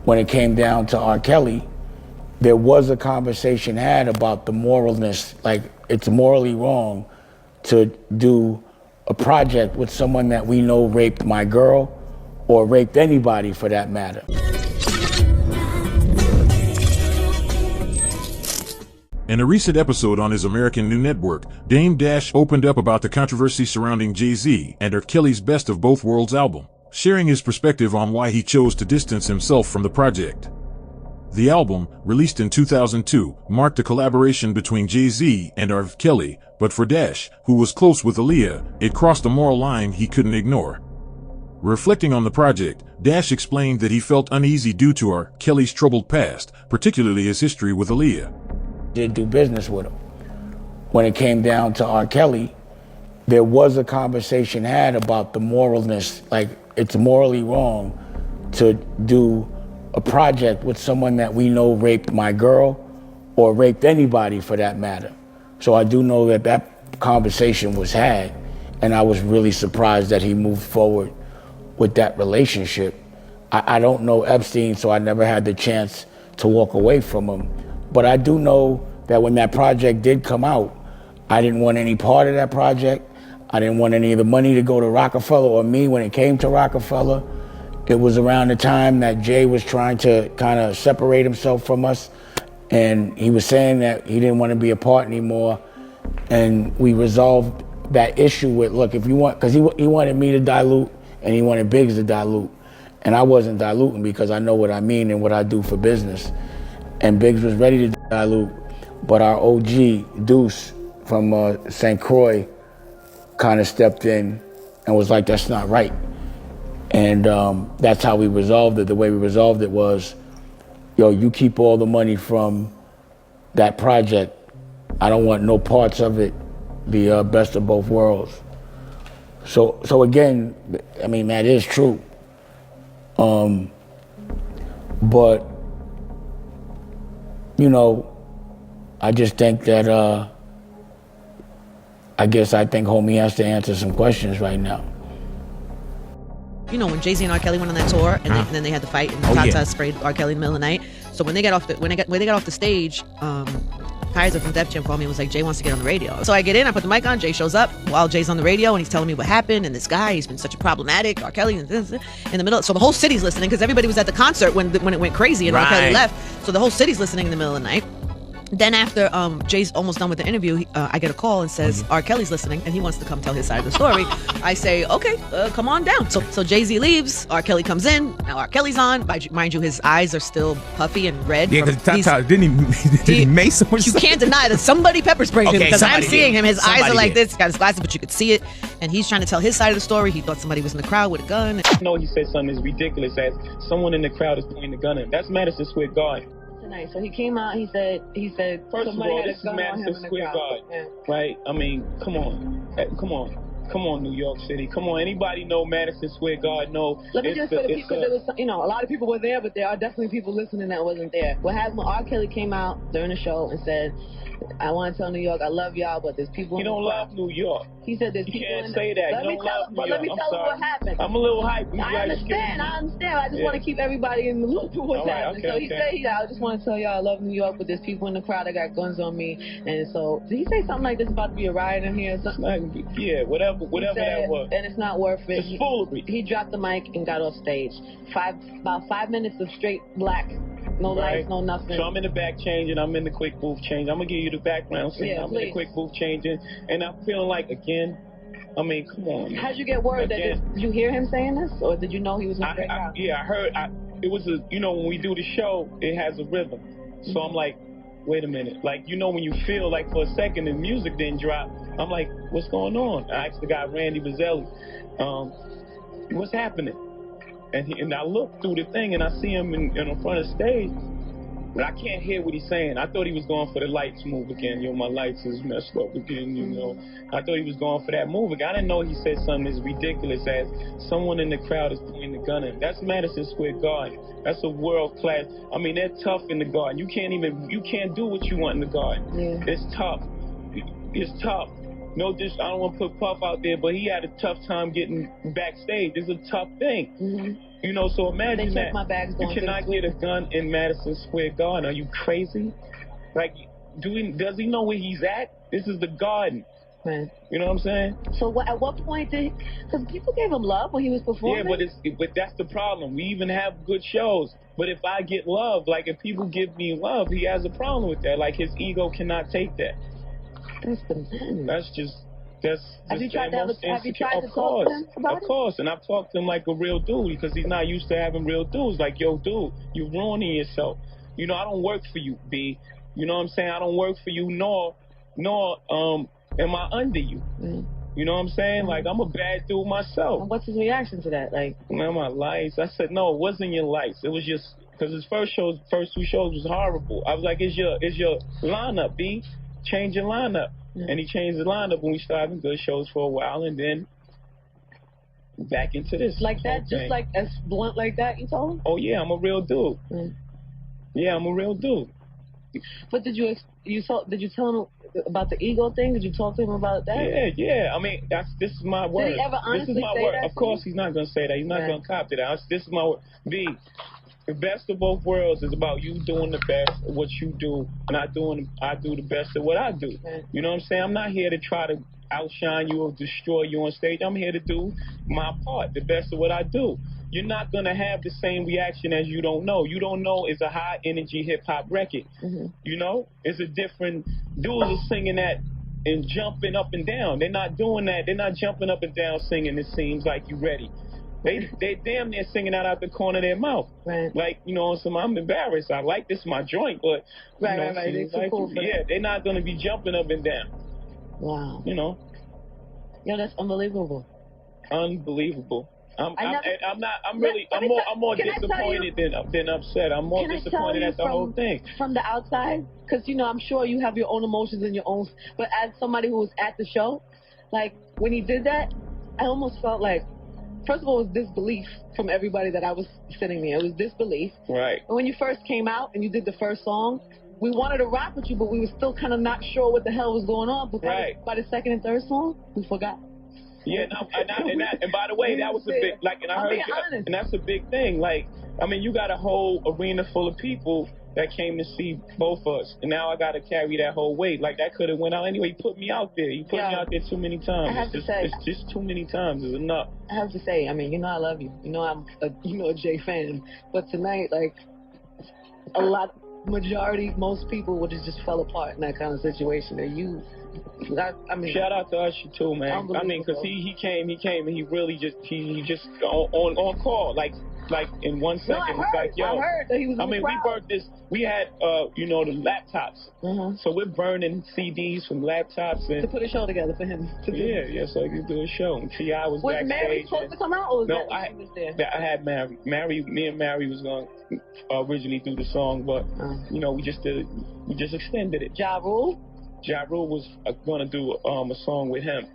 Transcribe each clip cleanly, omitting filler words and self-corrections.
when it came down to R. Kelly, there was a conversation had about the moralness, like it's morally wrong to do a project with someone that we know raped my girl or raped anybody for that matter. In a recent episode on his American New Network, Dame Dash opened up about the controversy surrounding Jay-Z and R. Kelly's Best of Both Worlds album, sharing his perspective on why he chose to distance himself from the project. The album, released in 2002, marked a collaboration between Jay-Z and R. Kelly, but for Dash, who was close with Aaliyah, it crossed a moral line he couldn't ignore. Reflecting on the project, Dash explained that he felt uneasy due to R. Kelly's troubled past, particularly his history with Aaliyah. Did do business with him. When it came down to R. Kelly, there was a conversation had about the moralness, like it's morally wrong to do a project with someone that we know raped my girl or raped anybody for that matter. So I do know that that conversation was had, and I was really surprised that he moved forward with that relationship. I don't know Epstein, so I never had the chance to walk away from him. But I do know that when that project did come out, I didn't want any part of that project. I didn't want any of the money to go to Rockefeller or me when it came to Rockefeller. It was around the time that Jay was trying to kind of separate himself from us. And he was saying that he didn't want to be a part anymore. And we resolved that issue with, look, if you want, because he wanted me to dilute and he wanted Biggs to dilute. And I wasn't diluting because I know what I mean and what I do for business. And Biggs was ready to dilute, but our OG, Deuce from St. Croix, kind of stepped in and was like, that's not right. And that's how we resolved it. The way we resolved it was, yo, you keep all the money from that project. I don't want no parts of it, the best of both worlds. So again, I mean, that is true. But, you know, I just think that, I think homie has to answer some questions right now. You know, when Jay-Z and R. Kelly went on that tour, and then they had the fight, and Tata sprayed R. Kelly in the middle of the night. So when they got off the stage, Kaiser from Def Jam called me and was like, Jay wants to get on the radio. So I get in, I put the mic on, Jay shows up while Jay's on the radio, and he's telling me what happened, and this guy, he's been such a problematic, R. Kelly, in the middle. So the whole city's listening, because everybody was at the concert when it went crazy and R. Kelly left. So the whole city's listening in the middle of the night. Then after Jay's almost done with the interview, I get a call and says, R. Kelly's listening and he wants to come tell his side of the story. I say, okay, come on down. So Jay-Z leaves, R. Kelly comes in, now R. Kelly's on. Mind you, his eyes are still puffy and red. Yeah, because didn't he mace him or You something? can't deny that somebody pepper sprayed him, because I'm seeing him. His eyes are like this, he's got his glasses, but you could see it. And he's trying to tell his side of the story. He thought somebody was in the crowd with a gun. No, he said something as ridiculous as someone in the crowd is pointing the gun at him. That's Madison Square Garden. Tonight. So he came out, he said First of all, this is Madison Square Garden, right? I mean, come on, New York City. Come on, anybody know Madison Square Garden? No. Let me just for the people, there was, a lot of people were there, but there are definitely people listening that wasn't there. What happened when R. Kelly came out during the show and said, I want to tell New York I love y'all, but there's people. You don't love New York. He said there's people. You can't say that. You don't love New York. Let me tell you what happened. I'm a little hyped. I understand. I just want to keep everybody in the loop with what's happening. So he said, I just want to tell y'all I love New York, but there's people in the crowd that got guns on me. And so did he say something like there's about to be a riot in here or something? Yeah, whatever that was. And it's not worth it. It's foolery. He dropped the mic and got off stage. About 5 minutes of straight black. No lights, no nothing. So I'm in the back changing. I'm in the quick booth change. I'm going to give you the background scene. I'm in the quick booth changing. And I'm feeling like, again, I mean, come on. How'd you get word that did you hear him saying this? Or did you know he was going to break out? Yeah, I heard. It was when we do the show, it has a rhythm. So I'm like, wait a minute. Like, when you feel like for a second the music didn't drop, I'm like, what's going on? I asked the guy, Randy Bazzelli, what's happening? And I look through the thing and I see him in front of stage, but I can't hear what he's saying. I thought he was going for the lights move again. My lights is messed up again, I thought he was going for that move again. I didn't know he said something as ridiculous as someone in the crowd is pointing the gun at him. That's Madison Square Garden. That's a world class. I mean, they're tough in the Garden. You can't do what you want in the Garden. Yeah. It's tough. It's tough. I don't want to put Puff out there, but he had a tough time getting backstage. It's a tough thing. Mm-hmm. You know, so imagine that. My bags you cannot get a gun in Madison Square Garden. Are you crazy? Like, does he know where he's at? This is the Garden. Right. You know what I'm saying? So at what point because people gave him love when he was performing? Yeah, but that's the problem. We even have good shows. But if I get love, like if people give me love, he has a problem with that. Like his ego cannot take that. Have you tried to talk to him about it? Of course, and I've talked to him like a real dude because he's not used to having real dudes. Like, yo, dude, you're ruining yourself. You know, I don't work for you, B. You know what I'm saying? I don't work for you, nor am I under you. Mm-hmm. You know what I'm saying? Mm-hmm. Like, I'm a bad dude myself. And what's his reaction to that? Like, man, my lights. I said, no, it wasn't your lights. It was just because his first 2 shows was horrible. I was like, it's your lineup, B. Change your lineup. Mm-hmm. And he changed the lineup when we started having good shows for a while, and then back into this. Like that, just like as blunt like that, you told him? Oh yeah, I'm a real dude. Mm-hmm. Yeah, I'm a real dude. But did you tell him about the ego thing? Did you talk to him about that? Yeah. I mean, this is my word. Did he ever honestly this is my say word. that? Of course, he's not gonna say that. He's not gonna cop to that. This is my word. B. The best of both worlds is about you doing the best of what you do, and I do the best of what I do. Right. You know what I'm saying? I'm not here to try to outshine you or destroy you on stage. I'm here to do my part, the best of what I do. You're not going to have the same reaction as You Don't Know. You Don't Know is a high-energy hip-hop record. Mm-hmm. You know? It's a different... Dudes are singing that and jumping up and down. They're not doing that. They're not jumping up and down singing It Seems Like You Ready. They damn near singing out the corner of their mouth. Right. Like, you know, I'm embarrassed. I like this my joint, but... Right. They're too cool for that. They're not going to be jumping up and down. Wow. You know? Yo, that's unbelievable. Unbelievable. I'm more disappointed than upset. I'm more disappointed at the whole thing. From the outside, because you know, I'm sure you have your own emotions and your own. But as somebody who was at the show, like when he did that, I almost felt like, first of all, it was disbelief from everybody that I was sitting there. It was disbelief. Right. And when you first came out and you did the first song, we wanted to rock with you, but we were still kind of not sure what the hell was going on. But by the second and third song, we forgot. Yeah, and by the way, that was a big, like, and I heard, and that's a big thing. Like, I mean, you got a whole arena full of people that came to see both of us, and now I got to carry that whole weight. Like, that could have went out anyway. He put me out there. He put me out there too many times. It's just too many times. It's enough. I have to say, I mean, you know, I love you. You know, I'm a Jay fan. But tonight, like, most people would have just fell apart in that kind of situation. I mean, shout out to Usher too, man. I mean, because he came and he really just on call, like in 1 second. No, I heard that he was. We burnt this. We had the laptops, so we're burning CDs from laptops and to put a show together for him. Yeah, so he could do a show. And T.I. was backstage. Was Mary supposed to come out, or was she was there? I had Mary. Me and Mary was going to originally do the song, but you know, we just extended it. Ja Rule was going to do a song with him.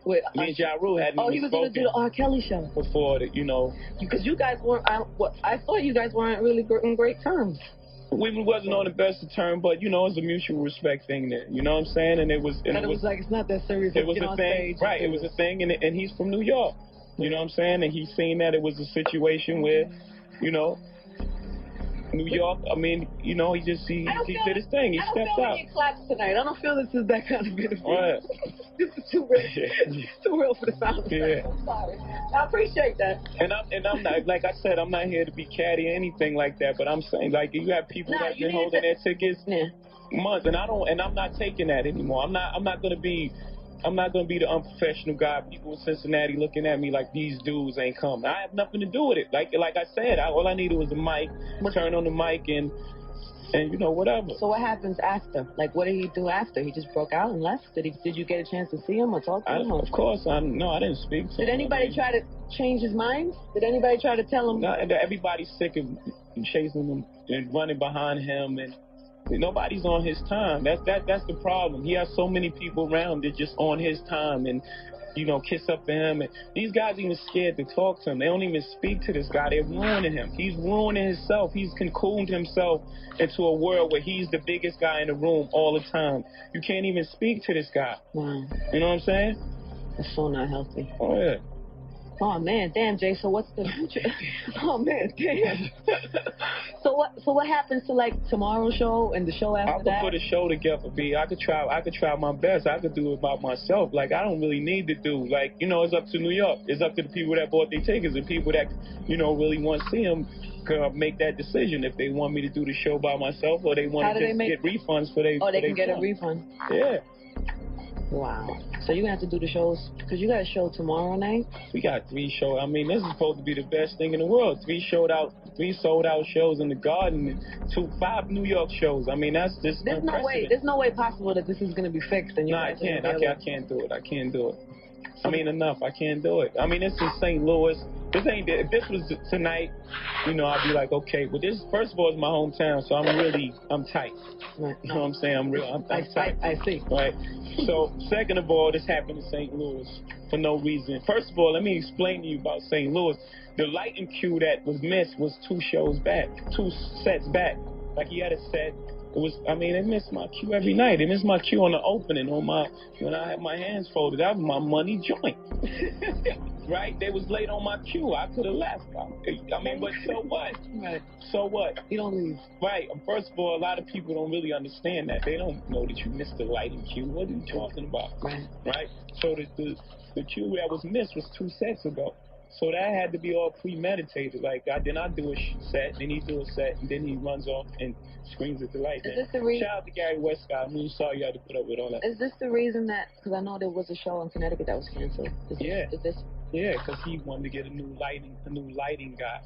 Me and Ja Rule hadn't even he was going to do the R. Kelly show before you know. Because you guys weren't. I thought you guys weren't really in great terms. We wasn't on the best of terms, but you know, it's a mutual respect thing there. You know what I'm saying? And it was like it's not that serious. It was a thing, right? It was a thing, and he's from New York. You know what I'm saying? And he's seen that it was a situation where, you know, New York, I mean, you know, he did his thing. He stepped out. I don't feel claps tonight. I don't feel this is that kind of benefit. Right. This is too real. Too real for the sound. Yeah. I'm sorry. I appreciate that. And I'm not, like I said, I'm not here to be catty or anything like that. But I'm saying, like, you have people that's been holding their tickets months, and I'm not taking that anymore. I'm not gonna be the unprofessional guy. People in Cincinnati looking at me like these dudes ain't coming. I have nothing to do with it. Like I said, all I needed was a mic, turn on the mic, and you know, whatever. So what happens after? Like, what did he do after? He just broke out and left? Did you get a chance to see him or talk to him? Of course. I didn't speak to him. Did anybody try to change his mind? Did anybody try to tell him? No, everybody's sick of chasing him and running behind him, and nobody's on his time. That's the problem. He has so many people around that just on his time, and kiss up to him. And these guys even scared to talk to him. They don't even speak to this guy. They're ruining him. He's ruining himself. He's cocooned himself into a world where he's the biggest guy in the room all the time. You can't even speak to this guy. Wow. You know what I'm saying? That's so not healthy. Oh, yeah. Oh man, damn, Jay. So what's the future? Oh man, damn. So what happens to like tomorrow's show and the show after that? I could put a show together, B. I could try my best. I could do it by myself. Like I don't really need to do it's up to New York. It's up to the people that bought their tickets and people that really want to see them make that decision if they want me to do the show by myself or they want to just get refunds for they. Oh, they can get a refund. Yeah. Wow. So you're going to have to do the shows, because you got a show tomorrow night? We got 3 shows. I mean, this is supposed to be the best thing in the world. 3 sold out shows in the Garden, 5 New York shows. I mean, that's just There's no way possible that this is going to be fixed. And I can't do it. I can't do it. I mean, enough. I can't do it. I mean, this is St. Louis. If this was tonight, I'd be like, okay. But this, first of all, is my hometown, so I'm tight. Right. You know what I'm saying? I'm tight. I see. Right. So, second of all, this happened in St. Louis for no reason. First of all, let me explain to you about St. Louis. The lighting cue that was missed was 2 sets back. Like, he had a set. They missed my cue every night. They missed my cue on the opening, when I had my hands folded. That was my money joint. Right? They was late on my cue. I could have left. But so what? Right. So what? You don't leave. Right. First of all, a lot of people don't really understand that. They don't know that you missed the lighting cue. What are you talking about? Right? So the cue that was missed was 2 sets ago. So that had to be all premeditated. Like, then I do a set, then he do a set, and then he runs off and screams at the light. Is this the reason? Shout out to Gary Westcott. I'm really sorry you had to put up with all that. Is this the reason that, because I know there was a show in Connecticut that was canceled. Yeah, because he wanted to get a new lighting guy.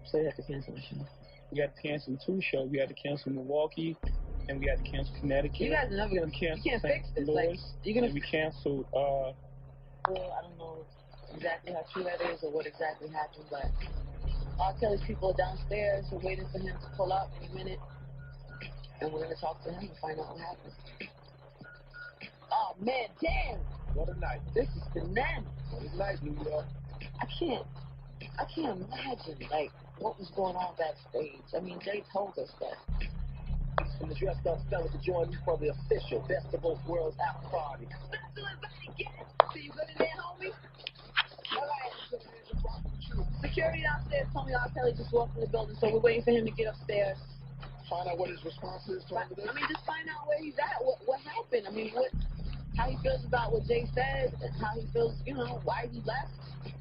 So you had to cancel the show. We had to cancel 2 shows. We had to cancel Milwaukee, and we had to cancel Connecticut. You guys are never gonna cancel. You can't fix this. Like, you're gonna. And we canceled. Well, I don't know exactly how true that is or what exactly happened, but R. Kelly's people are downstairs. We're waiting for him to pull up any minute, and we're gonna talk to him and find out what happened. Oh man, damn! What a night! This is bananas. What a night, New York. I can't imagine like what was going on backstage. I mean, Jay told us that. From the dressed up fella to join me for the official Best of Both Worlds after party. See you good in there, homie? All right. Security downstairs told me R. Kelly just walked in the building, so we're waiting for him to get upstairs. Find out what his response is to all of this. I mean, just find out where he's at. What happened? I mean, how he feels about what Jay said, and how he feels, why he left.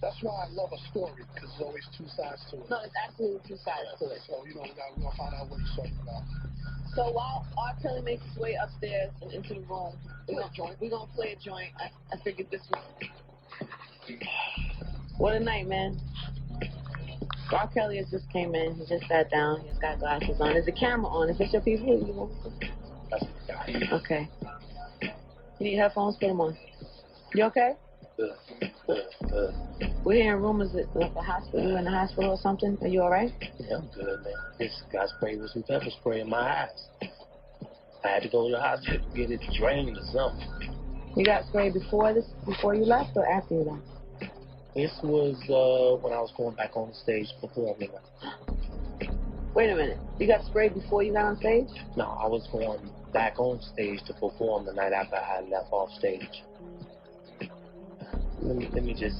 That's why I love a story, because there's always 2 sides to it. No, it's absolutely 2 sides to it. So, we're going to find out what he's talking about. So while R. Kelly makes his way upstairs and into the room, we're going to play a joint. I figured this was... What a night, man. R. Kelly has just came in. He just sat down. He's got glasses on. Is the camera on? Is this your people? Okay. You need headphones? Put them on. You okay? Good. We're hearing rumors that like the hospital, you're in the hospital or something. Are you all right? Yeah, I'm good, man. This got sprayed with some pepper spray in my eyes. I had to go to the hospital to get it drained or something. You got sprayed before you left or after you left? This was when I was going back on the stage performing. Wait a minute. You got sprayed before you got on stage? No, I was going back on stage to perform the night after I left off stage. Let me just...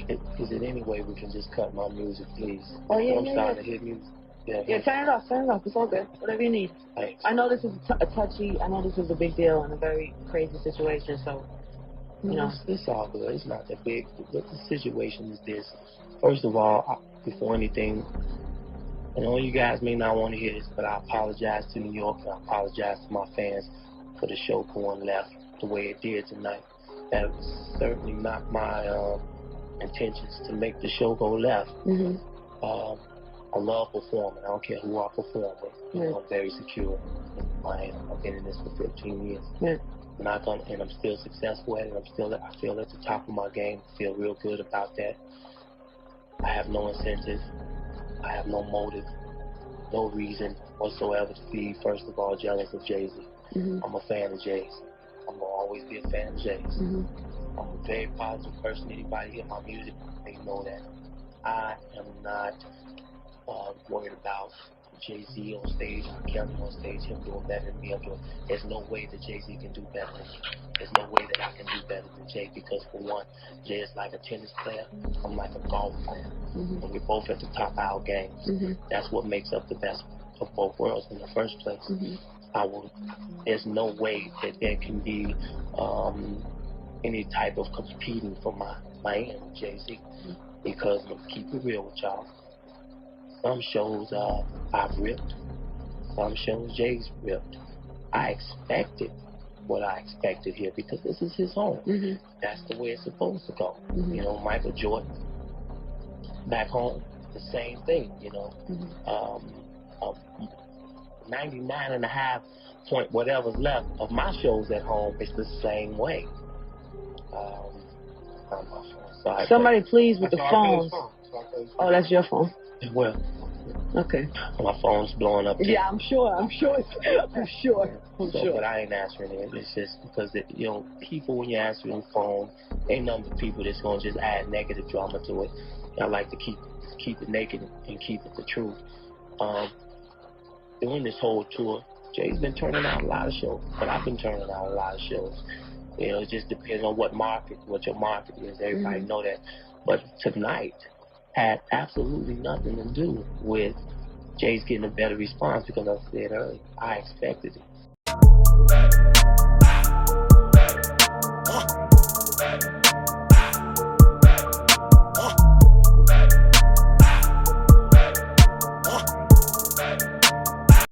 Is it any way we can just cut my music, please? Oh, yeah, I'm starting to hear music. Yeah, turn it off. It's all good. Whatever you need. Thanks. I know this is I know this is a big deal and a very crazy situation, so, It's all good. It's not that big. The situation is this. First of all, before anything, I know you guys may not want to hear this, but I apologize to New York. I apologize to my fans for the show going left the way it did tonight. That was certainly not my intentions to make the show go left. Mm-hmm. I love performing. I don't care who I perform with. Yeah. I'm very secure. I've been in this for 15 years. Yeah. And I'm still successful at it. I feel at the top of my game. I feel real good about that. I have no incentive. I have no motive, no reason whatsoever to be, first of all, jealous of Jay-Z. Mm-hmm. I'm a fan of Jay's. I'm gonna always be a fan of Jay's. I'm a very positive person. Anybody hear my music, they know that I am not worried about Jay-Z on stage, Kelly on stage, him doing better than me. There's no way that Jay-Z can do better than me. There's no way that I can do better than Jay, because for one, Jay is like a tennis player, I'm like a golf player. And we're both at the top of our games. That's what makes up the best of both worlds in the first place. There's no way that there can be any type of competing for my end with Jay-Z, because keep it real with y'all. Some shows I've ripped, some shows Jay's ripped. I expected what I expected here because this is his home. That's the way it's supposed to go. You know, Michael Jordan, back home, the same thing, you know. 99.5 point whatever's left of my shows at home, it's the same way. Sorry, somebody please with the phones. Oh, that's your phone. Well, okay. My phone's blowing up too. Yeah, I'm sure. But I ain't answering it. It's just because you know, people, when you answer the phone, ain't nothing but people that's gonna just add negative drama to it. And I like to keep it naked and keep it the truth. During this whole tour, Jay's been turning out a lot of shows, but I've been turning out a lot of shows. You know, it just depends on what your market is. Everybody know that. But tonight had absolutely nothing to do with Jay's getting a better response, because I said earlier, I expected it.